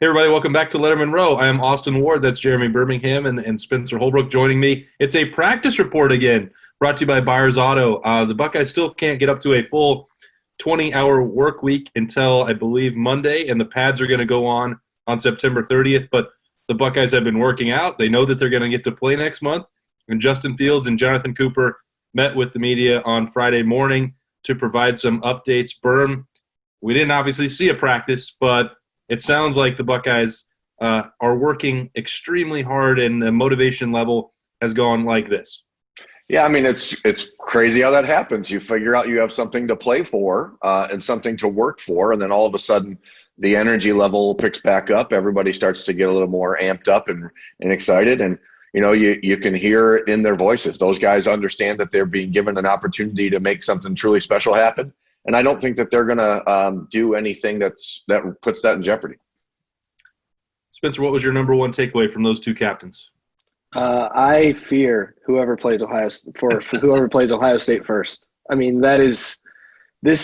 Hey, everybody, welcome back to Lettermen Row. I am Austin Ward. That's Jeremy Birmingham and Spencer Holbrook joining me. It's a practice report again, brought to you by Buyers Auto. The Buckeyes still can't get up to a full 20-hour work week until, I believe, Monday, and the pads are going to go on September 30th. But the Buckeyes have been working out. They know that they're going to get to play next month. And Justin Fields and Jonathon Cooper met with the media on Friday morning to provide some updates. Berm, we didn't obviously see a practice, but it sounds like the Buckeyes are working extremely hard, and the motivation level has gone like this. Yeah, I mean, it's crazy how that happens. You figure out you have something to play for and something to work for, and then all of a sudden the energy level picks back up. Everybody starts to get a little more amped up and excited, and you can hear it in their voices. Those guys understand that they're being given an opportunity to make something truly special happen. And I don't think that they're going to do anything that puts that in jeopardy. Spencer, what was your number one takeaway from those two captains? I fear whoever plays Ohio State first. I mean, this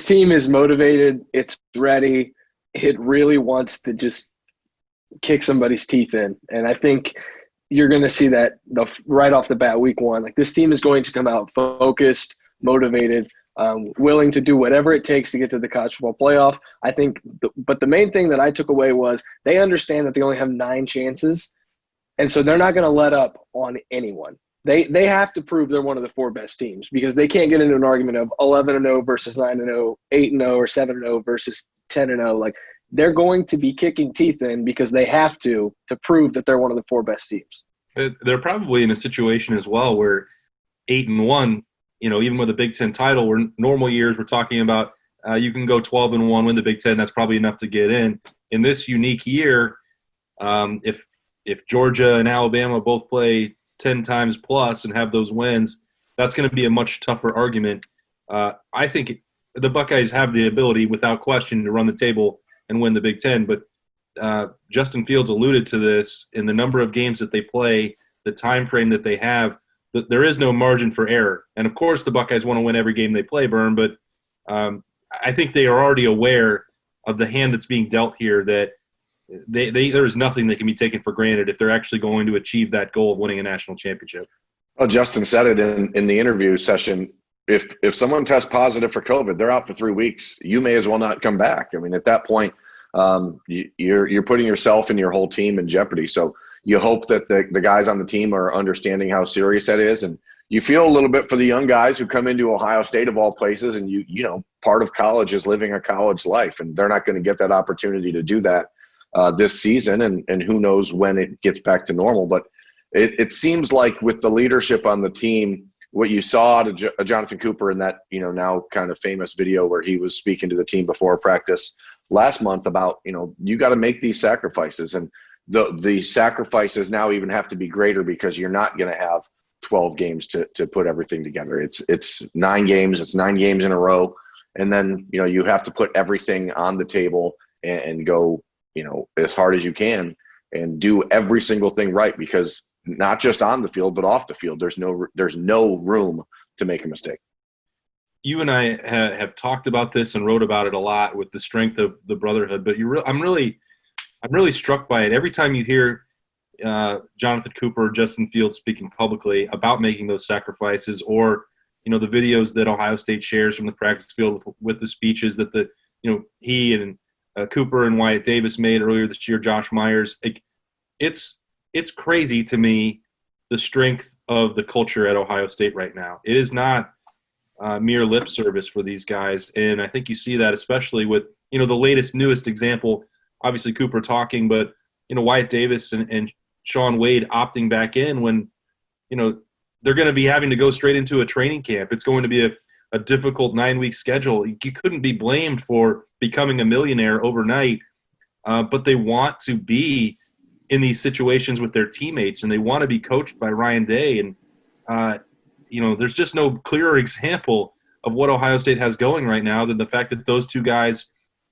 team is motivated. It's ready. It really wants to just kick somebody's teeth in. And I think you're going to see that right off the bat, week one. Like, this team is going to come out focused, motivated, willing to do whatever it takes to get to the college football playoff. I think, but the main thing that I took away was they understand that they only have 9 chances, and so they're not going to let up on anyone. They have to prove they're one of the 4 best teams, because they can't get into an argument of 11-0 versus 9-0, 8-0 or 7-0 versus 10-0. Like, they're going to be kicking teeth in because they have to prove that they're one of the 4 best teams. They're probably in a situation as well where 8-1. Even with a Big Ten title, where normal years we're talking about you can go 12-1, win the Big Ten. That's probably enough to get in. In this unique year, if Georgia and Alabama both play 10 times plus and have those wins, that's going to be a much tougher argument. I think the Buckeyes have the ability, without question, to run the table and win the Big Ten. But Justin Fields alluded to this in the number of games that they play, the time frame that they have. There is no margin for error. And, of course, the Buckeyes want to win every game they play, Byrne, but I think they are already aware of the hand that's being dealt here, that there is nothing that can be taken for granted if they're actually going to achieve that goal of winning a national championship. Well, Justin said it in the interview session. If someone tests positive for COVID, they're out for 3 weeks. You may as well not come back. I mean, at that point, you're putting yourself and your whole team in jeopardy. So you hope that the guys on the team are understanding how serious that is. And you feel a little bit for the young guys who come into Ohio State, of all places, and part of college is living a college life, and they're not going to get that opportunity to do that this season, and who knows when it gets back to normal. But it seems like with the leadership on the team, what you saw to Jonathon Cooper in that now kind of famous video where he was speaking to the team before practice last month about you got to make these sacrifices, and the sacrifices now even have to be greater because you're not going to have 12 games to put everything together. It's 9 games. It's 9 games in a row. And then, you have to put everything on the table and go, as hard as you can and do every single thing right, because not just on the field, but off the field, there's no room to make a mistake. You and I have talked about this and wrote about it a lot with the strength of the brotherhood, but I'm really struck by it. Every time you hear Jonathon Cooper or Justin Fields speaking publicly about making those sacrifices, or the videos that Ohio State shares from the practice field with the speeches that he and Cooper and Wyatt Davis made earlier this year, Josh Myers, it's crazy to me, the strength of the culture at Ohio State right now. It is not mere lip service for these guys, and I think you see that especially with the newest example. Obviously Cooper talking, but Wyatt Davis and Shaun Wade opting back in when they're going to be having to go straight into a training camp. It's going to be a difficult 9-week schedule. You couldn't be blamed for becoming a millionaire overnight, but they want to be in these situations with their teammates, and they want to be coached by Ryan Day. And there's just no clearer example of what Ohio State has going right now than the fact that those two guys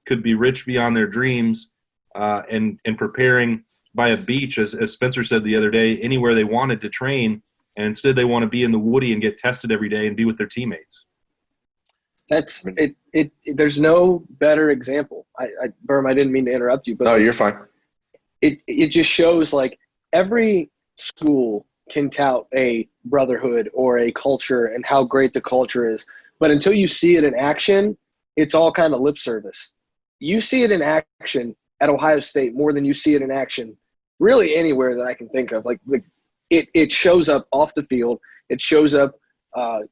could be rich beyond their dreams and preparing by a beach, as Spencer said the other day, anywhere they wanted to train, and instead they want to be in the Woody and get tested every day and be with their teammates. That's it. There's no better example. Berm, I didn't mean to interrupt you, but no, you're fine. it just shows like every school can tout a brotherhood or a culture and how great the culture is. But until you see it in action, it's all kind of lip service. You see it in action at Ohio State more than you see it in action really anywhere that I can think of. Like it shows up off the field. It shows up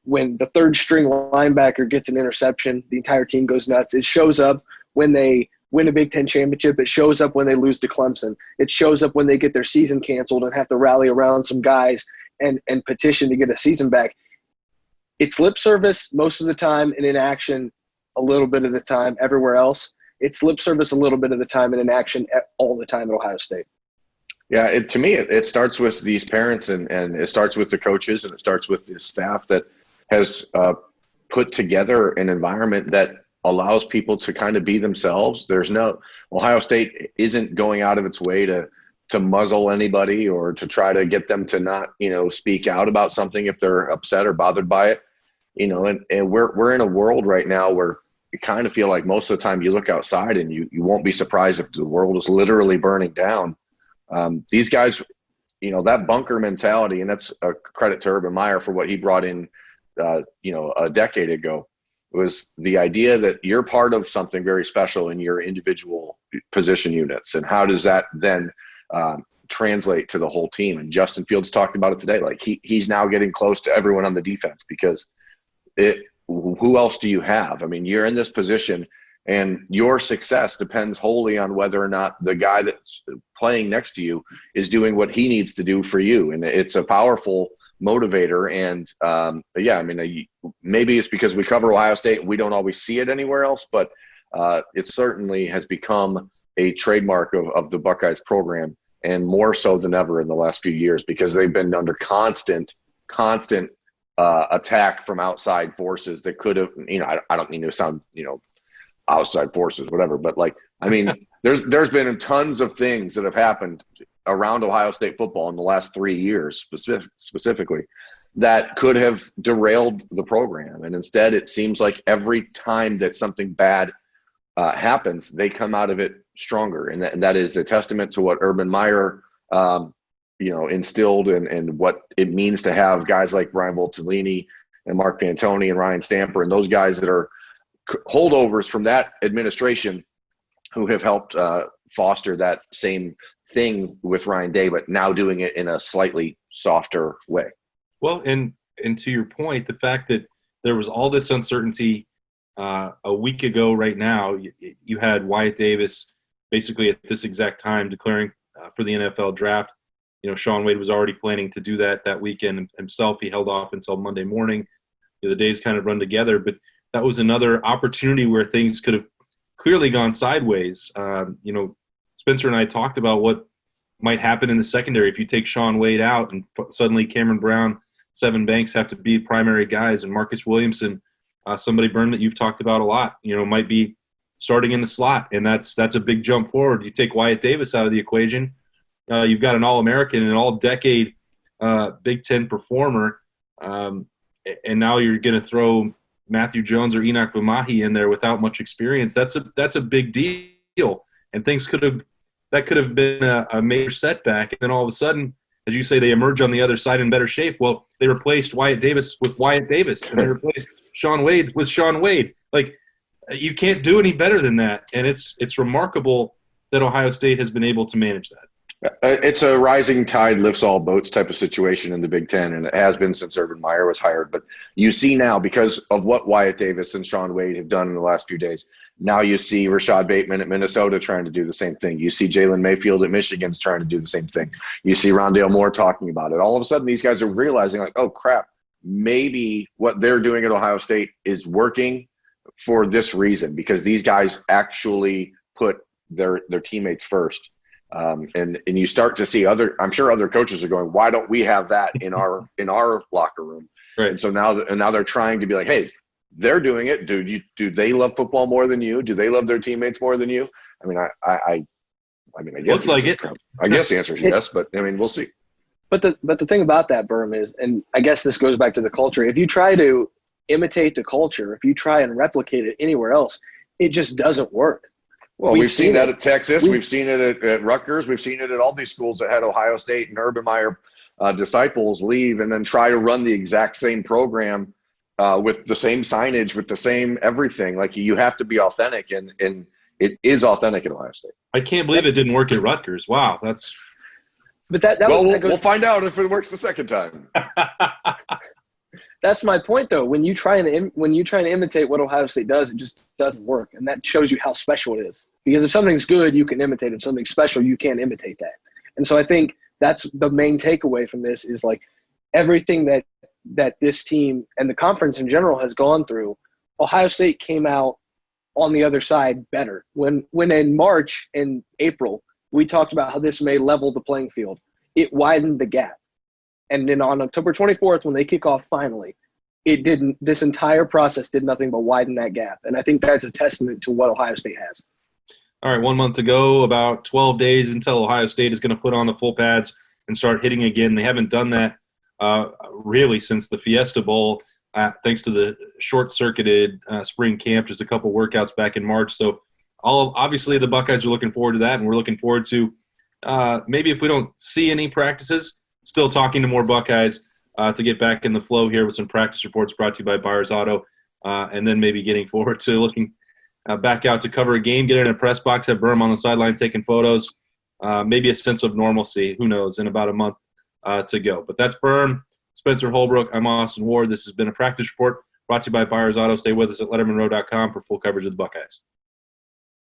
when the third string linebacker gets an interception, the entire team goes nuts. It shows up when they win a Big Ten championship. It shows up when they lose to Clemson. It shows up when they get their season canceled and have to rally around some guys and petition to get a season back. It's lip service most of the time and in action a little bit of the time everywhere else. It's lip service a little bit of the time and in action all the time at Ohio State. Yeah, to me, it starts with these parents and it starts with the coaches and it starts with the staff that has put together an environment that allows people to kind of be themselves. Ohio State isn't going out of its way to muzzle anybody or to try to get them to not, speak out about something if they're upset or bothered by it. And we're in a world right now where you kind of feel like most of the time you look outside and you won't be surprised if the world is literally burning down. These guys, that bunker mentality, and that's a credit to Urban Meyer for what he brought in, a decade ago, was the idea that you're part of something very special in your individual position units. And how does that then translate to the whole team? And Justin Fields talked about it today. Like he's now getting close to everyone on the defense because who else do you have? I mean, you're in this position and your success depends wholly on whether or not the guy that's playing next to you is doing what he needs to do for you. And it's a powerful motivator. And maybe it's because we cover Ohio State and we don't always see it anywhere else, but it certainly has become a trademark of the Buckeyes program, and more so than ever in the last few years because they've been under constant attack from outside forces that could have, I don't mean to sound, outside forces, whatever. But there's been tons of things that have happened around Ohio State football in the last 3 years specifically that could have derailed the program. And instead it seems like every time that something bad happens, they come out of it stronger. And that is a testament to what Urban Meyer, instilled and what it means to have guys like Brian Voltolini and Mark Pantoni and Ryan Stamper and those guys that are holdovers from that administration who have helped foster that same thing with Ryan Day, but now doing it in a slightly softer way. Well, and to your point, the fact that there was all this uncertainty a week ago right now, you had Wyatt Davis basically at this exact time declaring for the NFL draft. Sean Wade was already planning to do that weekend himself. He held off until Monday morning. The days kind of run together, but that was another opportunity where things could have clearly gone sideways. Spencer and I talked about what might happen in the secondary if you take Sean Wade out and suddenly Cameron Brown, Sevyn Banks have to be primary guys, and Marcus Williamson, somebody, Byrne, that you've talked about a lot, might be starting in the slot, and that's a big jump forward. You take Wyatt Davis out of the equation, you've got an All-American and an all-decade Big Ten performer, and now you're going to throw Matthew Jones or Enoch Vamahi in there without much experience. That's a big deal, and things could have been a major setback. And then all of a sudden, as you say, they emerge on the other side in better shape. Well, they replaced Wyatt Davis with Wyatt Davis, and they replaced Sean Wade with Sean Wade. Like, you can't do any better than that, and it's remarkable that Ohio State has been able to manage that. It's a rising tide lifts all boats type of situation in the Big Ten, and it has been since Urban Meyer was hired. But you see now, because of what Wyatt Davis and Sean Wade have done in the last few days, now you see Rashad Bateman at Minnesota trying to do the same thing. You see Jalen Mayfield at Michigan's trying to do the same thing. You see Rondale Moore talking about it. All of a sudden, these guys are realizing, like, oh, crap, maybe what they're doing at Ohio State is working for this reason, because these guys actually put their teammates first. And you start to see I'm sure other coaches are going, why don't we have that in our locker room? Right. And so now they're trying to be like, hey, they're doing it. Do they love football more than you? Do they love their teammates more than you? I mean, I guess looks like it. I guess the answer is yes, but I mean, we'll see. But the thing about that, Berm, is, and I guess this goes back to the culture. If you try to imitate the culture, if you try and replicate it anywhere else, it just doesn't work. Well, we've seen that at Texas. We've seen it at Rutgers. We've seen it at all these schools that had Ohio State and Urban Meyer disciples leave and then try to run the exact same program with the same signage, with the same everything. Like, you have to be authentic, and it is authentic at Ohio State. I can't believe it didn't work at Rutgers. Wow, that's. But that we'll find out if it works the second time. That's my point, though. When you try and imitate what Ohio State does, it just doesn't work, and that shows you how special it is. Because if something's good, you can imitate it. If something's special, you can't imitate that. And so I think that's the main takeaway from this is, like, everything that this team and the conference in general has gone through, Ohio State came out on the other side better. When in March and April, we talked about how this may level the playing field. It widened the gap. And then on October 24th, when they kick off finally, it didn't. This entire process did nothing but widen that gap. And I think that's a testament to what Ohio State has. All right, 1 month to go, about 12 days until Ohio State is going to put on the full pads and start hitting again. They haven't done that really since the Fiesta Bowl, thanks to the short-circuited spring camp, just a couple workouts back in March. So obviously the Buckeyes are looking forward to that, and we're looking forward to maybe if we don't see any practices, still talking to more Buckeyes to get back in the flow here with some practice reports brought to you by Byers Auto, and then maybe getting forward to looking back out to cover a game, get in a press box, have Berm on the sideline taking photos, maybe a sense of normalcy, who knows, in about a month to go. But that's Berm, Spencer Holbrook. I'm Austin Ward. This has been a practice report brought to you by Byers Auto. Stay with us at lettermenrow.com for full coverage of the Buckeyes.